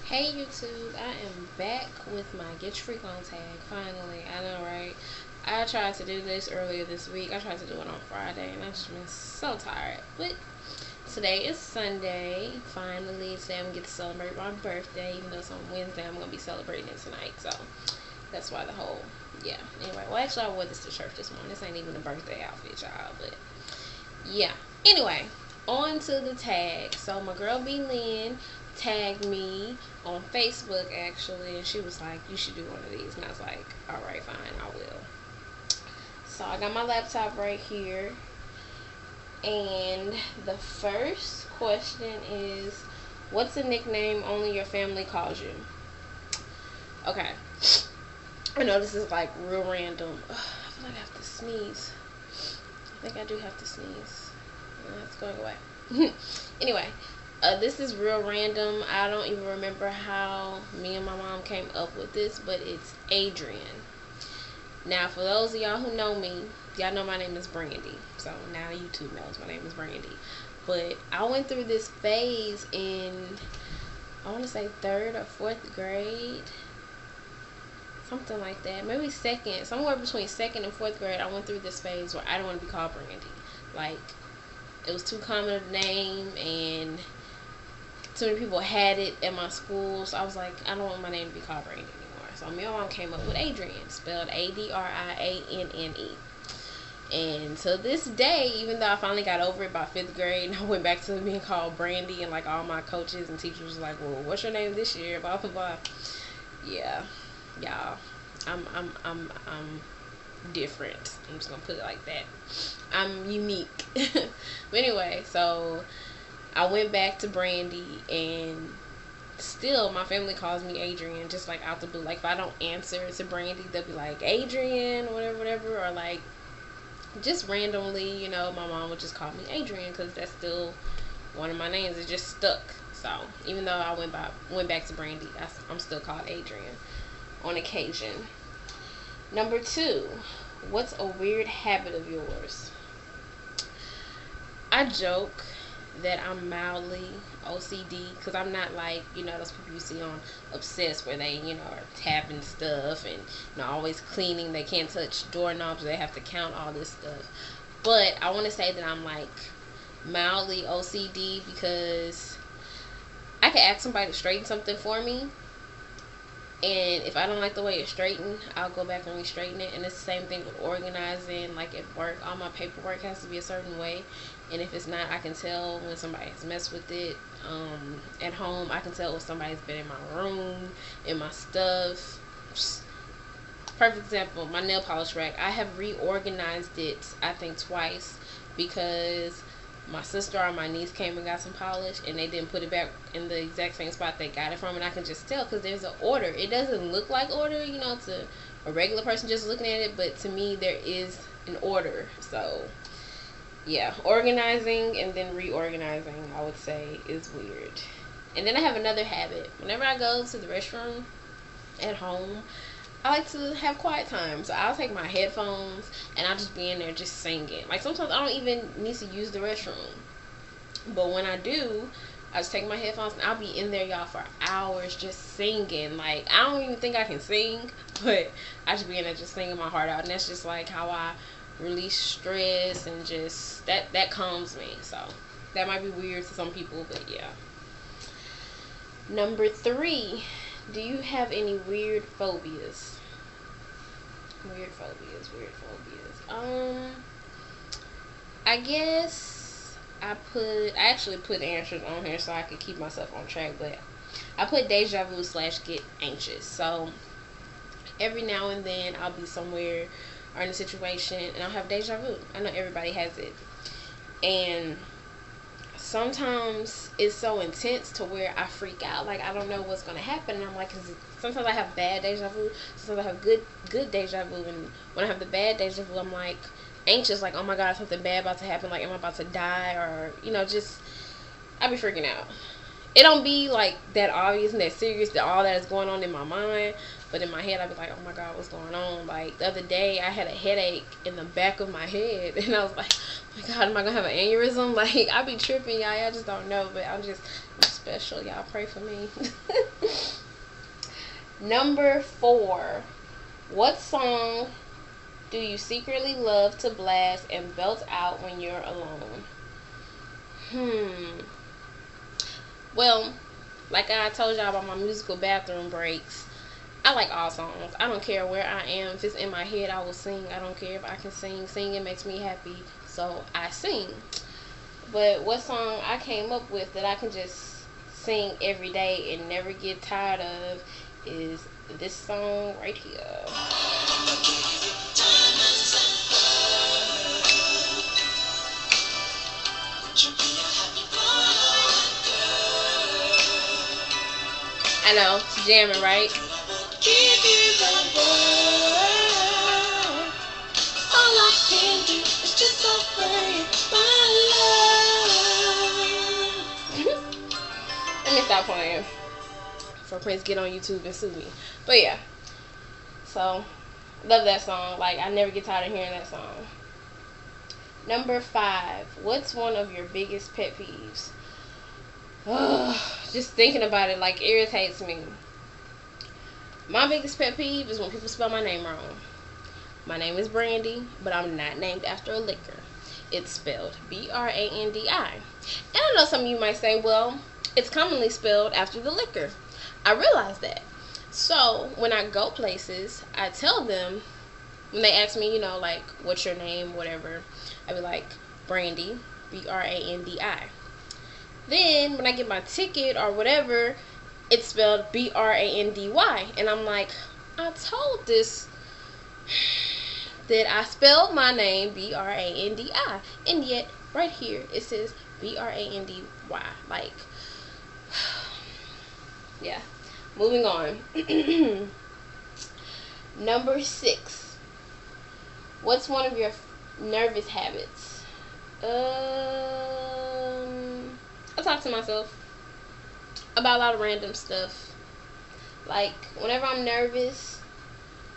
Hey YouTube, I am back with my Get Your Freak On tag. Finally, I know, right? I tried to do this earlier this week. I tried to do it on Friday, and I've just been so tired. But today is Sunday. Finally, today I'm gonna get to celebrate my birthday. Even though it's on Wednesday, I'm gonna be celebrating it tonight. So that's why the whole Anyway, well, actually, I wore this to church this morning. This ain't even a birthday outfit, y'all. But yeah. Anyway, on to the tag. So my girl Bnlinnear tagged me on Facebook actually, and she was like, "You should do one of these," and I was like, "All right, fine, I will." So I got my laptop right here, and the first question is, "What's a nickname only your family calls you?" Okay, I know this is like real random. Ugh, I feel like I have to sneeze. I think I do have to sneeze. It's going away. Anyway, this is real random. I don't even remember how me and my mom came up with this, but it's Adrian. Now, for those of y'all who know me, y'all know my name is Brandy. So now YouTube knows my name is Brandy. But I went through this phase in, I want to say 3rd or 4th grade. Something like that. Maybe second. Somewhere between 2nd and 4th grade, I went through this phase where I didn't want to be called Brandy. Like, it was too common a name, and too many people had it at my school, so I was like, I don't want my name to be called Brandy anymore. So me and my mom came up with Adrian, spelled Adrianne. And to this day, even though I finally got over it by 5th grade, and I went back to being called Brandy, and like all my coaches and teachers was like, "Well, what's your name this year?" Blah blah blah. Yeah, y'all, I'm different. I'm just gonna put it like that. I'm unique. But anyway, so I went back to Brandy, and still my family calls me Adrian, just like out the blue. Like if I don't answer to Brandy, they'll be like Adrian, whatever, or like just randomly, my mom would just call me Adrian because that's still one of my names. It just stuck. So even though I went back to Brandy, I'm still called Adrian on occasion. Number 2, what's a weird habit of yours? I joke that I'm mildly OCD because I'm not like, those people you see on Obsessed where they, are tapping stuff and, always cleaning. They can't touch doorknobs. They have to count all this stuff. But I want to say that I'm like mildly OCD because I can ask somebody to straighten something for me, and if I don't like the way it's straightened, I'll go back and re-straighten it. And it's the same thing with organizing. Like at work, all my paperwork has to be a certain way. And if it's not, I can tell when somebody has messed with it. At home, I can tell when somebody's been in my room, in my stuff. Perfect example, my nail polish rack. I have reorganized it, I think, twice because my sister or my niece came and got some polish, and they didn't put it back in the exact same spot they got it from, and I can just tell because there's an order. It doesn't look like order, to a regular person just looking at it, but to me there is an order. So yeah, organizing and then reorganizing, I would say, is weird. And then I have another habit. Whenever I go to the restroom at home, I like to have quiet time. So I'll take my headphones and I'll just be in there just singing. Like sometimes I don't even need to use the restroom. But when I do, I just take my headphones and I'll be in there, y'all, for hours just singing. Like I don't even think I can sing, but I just be in there just singing my heart out. And that's just like how I release stress, and just that calms me. So that might be weird to some people, but yeah. Number 3, do you have any weird phobias? Weird phobias. I guess I actually put answers on here so I could keep myself on track, but I put deja vu / get anxious. So every now and then I'll be somewhere or in a situation and I'll have deja vu. I know everybody has it. And sometimes it's so intense to where I freak out. Like I don't know what's gonna happen, and I'm like, sometimes I have bad deja vu, sometimes I have good deja vu, and when I have the bad deja vu, I'm like anxious, like, oh my god, something bad about to happen, like am I about to die, or just I be freaking out. It don't be like that obvious and that serious that all that is going on in my mind, but in my head I be like, oh my god, what's going on? Like the other day I had a headache in the back of my head, and I was like, my God, am I gonna have an aneurysm? Like, I be tripping, y'all. Y'all just don't know, but I'm special. Y'all pray for me. Number 4. What song do you secretly love to blast and belt out when you're alone? Well, like I told y'all about my musical bathroom breaks, I like all songs. I don't care where I am. If it's in my head, I will sing. I don't care if I can sing. Singing makes me happy, so I sing. But what song I came up with that I can just sing every day and never get tired of is this song right here. I know, it's jamming, right? Give you the world. All I can do is just offer you my love. Let me stop playing before Prince get on YouTube and sue me. But yeah, so love that song. Like, I never get tired of hearing that song. Number 5. What's one of your biggest pet peeves? Just thinking about it, like, irritates me. My biggest pet peeve is when people spell my name wrong. My name is Brandy, but I'm not named after a liquor. It's spelled Brandi. And I know some of you might say, well, it's commonly spelled after the liquor. I realize that. So when I go places, I tell them, when they ask me, like, what's your name, whatever, I be like, Brandy, Brandi. Then when I get my ticket or whatever, it's spelled Brandy. And I'm like, I told this that I spelled my name Brandi. And yet, right here, it says Brandy. Like, yeah. Moving on. Number 6. What's one of your nervous habits? I talk to myself about a lot of random stuff. Like, whenever I'm nervous,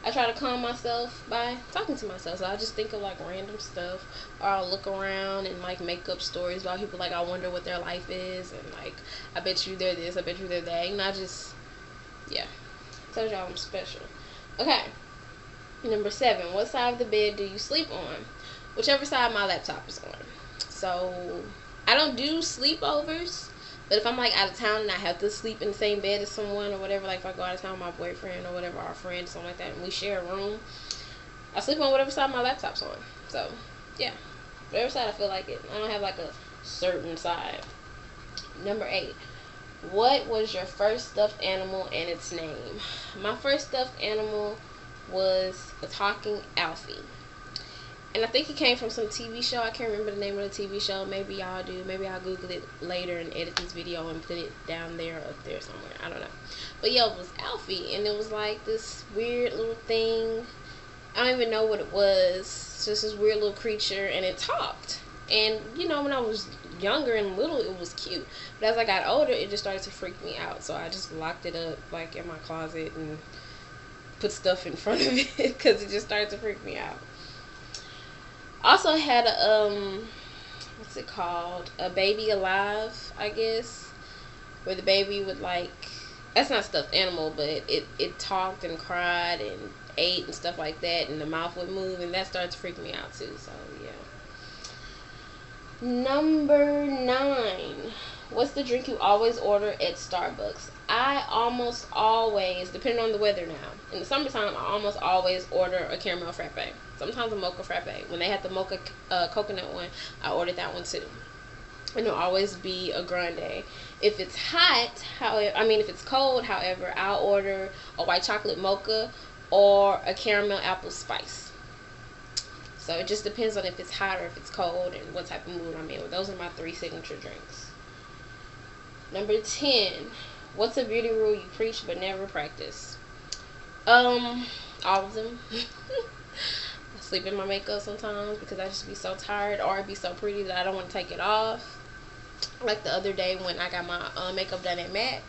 I try to calm myself by talking to myself. So I just think of, like, random stuff, or I'll look around and, like, make up stories about people. Like, I wonder what their life is, and, like, I bet you they're this, I bet you they're that. And I just, yeah, I told y'all I'm special. Okay, number 7. What side of the bed do you sleep on? Whichever side my laptop is on. So I don't do sleepovers, but if I'm, like, out of town and I have to sleep in the same bed as someone or whatever, like if I go out of town with my boyfriend or whatever, our friend, something like that, and we share a room, I sleep on whatever side my laptop's on. So yeah, whatever side I feel like it. I don't have, like, a certain side. Number 8. What was your first stuffed animal and its name? My first stuffed animal was a talking Alfie. And I think he came from some TV show. I can't remember the name of the TV show. Maybe y'all do. Maybe I'll Google it later and edit this video and put it down there or up there somewhere. I don't know. But yeah, it was Alfie. And it was like this weird little thing. I don't even know what it was. It's just this weird little creature. And it talked. And, when I was younger and little, it was cute. But as I got older, it just started to freak me out. So I just locked it up, like, in my closet and put stuff in front of it because it just started to freak me out. Also had a, what's it called? A baby alive, I guess. Where the baby would, like, that's not a stuffed animal, but it talked and cried and ate and stuff like that. And the mouth would move, and that started to freak me out too. So, yeah. Number 9. What's the drink you always order at Starbucks? I almost always, depending on the weather now, in the summertime, I almost always order a caramel frappe. Sometimes a mocha frappe. When they had the mocha coconut one, I ordered that one too. And it'll always be a grande. If it's hot, if it's cold, however, I'll order a white chocolate mocha or a caramel apple spice. So it just depends on if it's hot or if it's cold and what type of mood I'm in. Those are my 3 signature drinks. Number 10. What's a beauty rule you preach but never practice? All of them. I sleep in my makeup sometimes because I just be so tired, or it be so pretty that I don't want to take it off. Like the other day when I got my makeup done at MAC,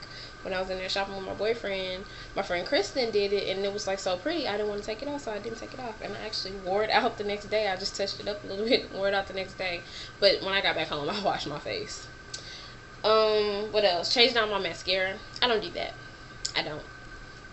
when I was in there shopping with my boyfriend, my friend Kristen did it, and it was like so pretty. I didn't want to take it off, so I didn't take it off, and I actually wore it out the next day. I just touched it up a little bit, wore it out the next day. But when I got back home, I washed my face. What else? Changed out my mascara. I don't do that. I don't.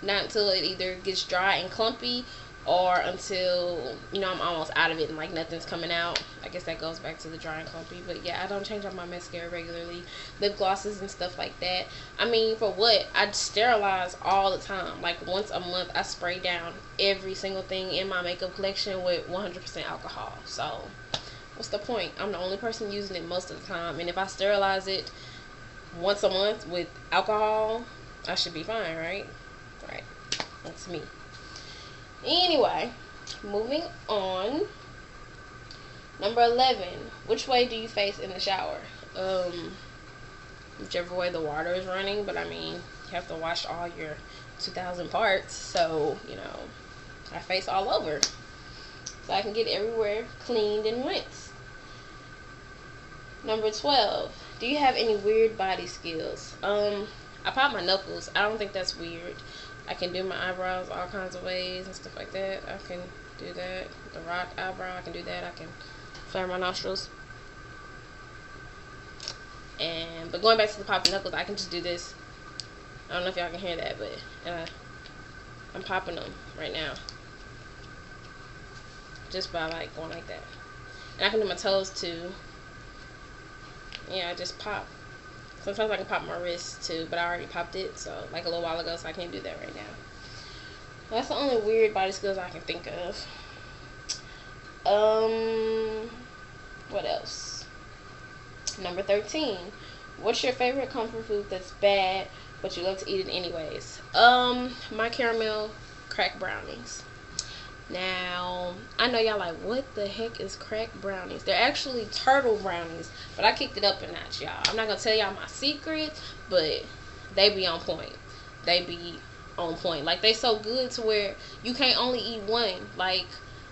Not until it either gets dry and clumpy, or until, you know, I'm almost out of it and like nothing's coming out. I guess that goes back to the dry and clumpy. But yeah, I don't change out my mascara regularly. Lip glosses and stuff like that. I mean, for what? I sterilize all the time. Like once a month, I spray down every single thing in my makeup collection with 100% alcohol. So what's the point? I'm the only person using it most of the time. And if I sterilize it once a month with alcohol, I should be fine, right? Right. That's me. Anyway, moving on. Number 11. Which way do you face in the shower? Whichever way the water is running, but I mean, you have to wash all your 2,000 parts, so, you know, I face all over. So I can get everywhere cleaned and rinsed. Number 12. Do you have any weird body skills? I pop my knuckles. I don't think that's weird. I can do my eyebrows all kinds of ways and stuff like that. I can do that. The rock eyebrow, I can do that. I can flare my nostrils. But going back to the popping knuckles, I can just do this. I don't know if y'all can hear that, but I'm popping them right now. Just by like going like that. And I can do my toes too. Yeah, I just pop. Sometimes I can pop my wrist too, but I already popped it, so like a little while ago, so I can't do that right now. That's the only weird body skills I can think of. What else? Number 13. What's your favorite comfort food that's bad, but you love to eat it anyways? My caramel crack brownies. Now, I know y'all like, what the heck is crack brownies? They're actually turtle brownies, but I kicked it up a notch, y'all. I'm not going to tell y'all my secrets, but they be on point. They be on point. Like, they so good to where you can't only eat one. Like,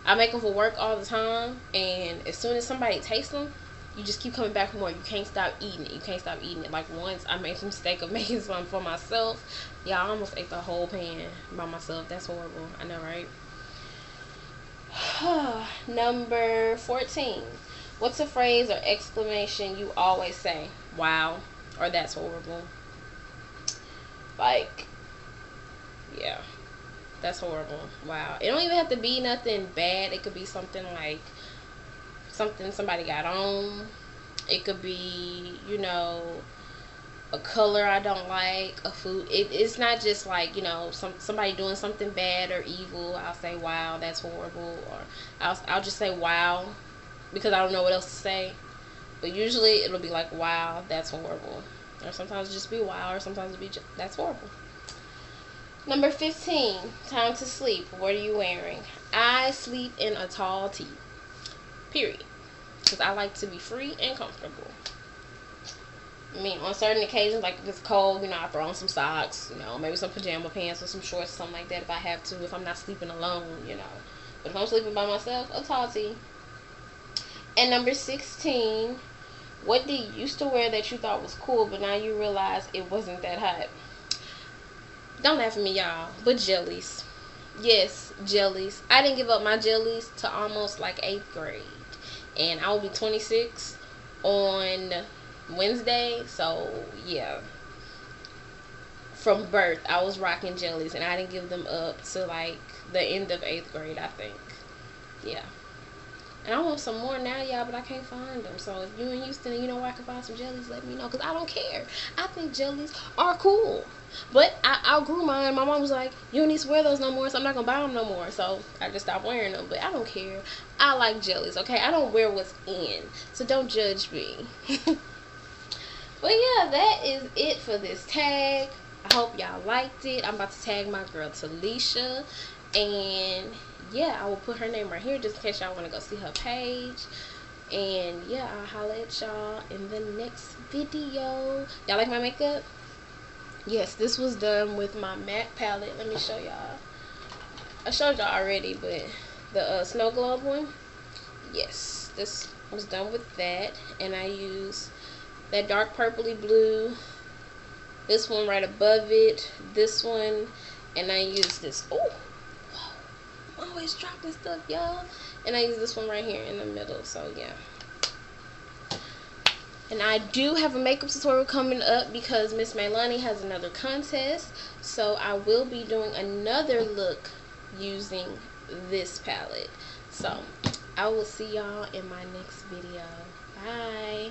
I make them for work all the time, and as soon as somebody tastes them, you just keep coming back for more. You can't stop eating it. You can't stop eating it. Like, once I made the mistake of making some for myself. Y'all, I almost ate the whole pan by myself. That's horrible. I know, right? Number 14. What's a phrase or exclamation you always say? Wow. Or that's horrible. Like, yeah. That's horrible. Wow. It don't even have to be nothing bad. It could be something like something somebody got on. It could be, you know, a color I don't like, a food. It's not just like, you know, somebody doing something bad or evil. I'll say, wow, that's horrible. Or I'll just say, wow, because I don't know what else to say. But usually it'll be like, wow, that's horrible. Or sometimes just be wow, or sometimes it'll be that's horrible. Number 15, time to sleep. What are you wearing? I sleep in a tall tee. Period. Because I like to be free and comfortable. I mean, on certain occasions, like if it's cold, you know, I throw on some socks, you know, maybe some pajama pants or some shorts, something like that if I have to, if I'm not sleeping alone, you know. But if I'm sleeping by myself, a tall tee. And number 16, what did you used to wear that you thought was cool, but now you realize it wasn't that hot? Don't laugh at me, y'all, but jellies. Yes, jellies. I didn't give up my jellies to almost like 8th grade. And I will be 26 on Wednesday, so yeah, from birth I was rocking jellies, and I didn't give them up to like the end of 8th grade, I think. Yeah, and I want some more now, y'all, but I can't find them. So if you in Houston and you know where I can find some jellies, let me know, because I don't care. I think jellies are cool, but I outgrew mine. My mom was like, you don't need to wear those no more, so I'm not gonna buy them no more. So I just stopped wearing them. But I don't care. I like jellies, okay? I don't wear what's in, so don't judge me. But yeah, that is it for this tag. I hope y'all liked it. I'm about to tag my girl Talisha, and yeah, I will put her name right here just in case y'all want to go see her page. And yeah, I'll holla at y'all in the next video. Y'all like my makeup? Yes, this was done with my matte palette. Let me show y'all. I showed y'all already, but the snow globe one, yes, this was done with that, and I used that dark purpley blue this one right above it, this one, and I use this. Oh, I'm always dropping stuff, y'all. And I use this one right here in the middle. So yeah. And I do have a makeup tutorial coming up because Miss Maylani has another contest. So I will be doing another look using this palette. So I will see y'all in my next video. Bye.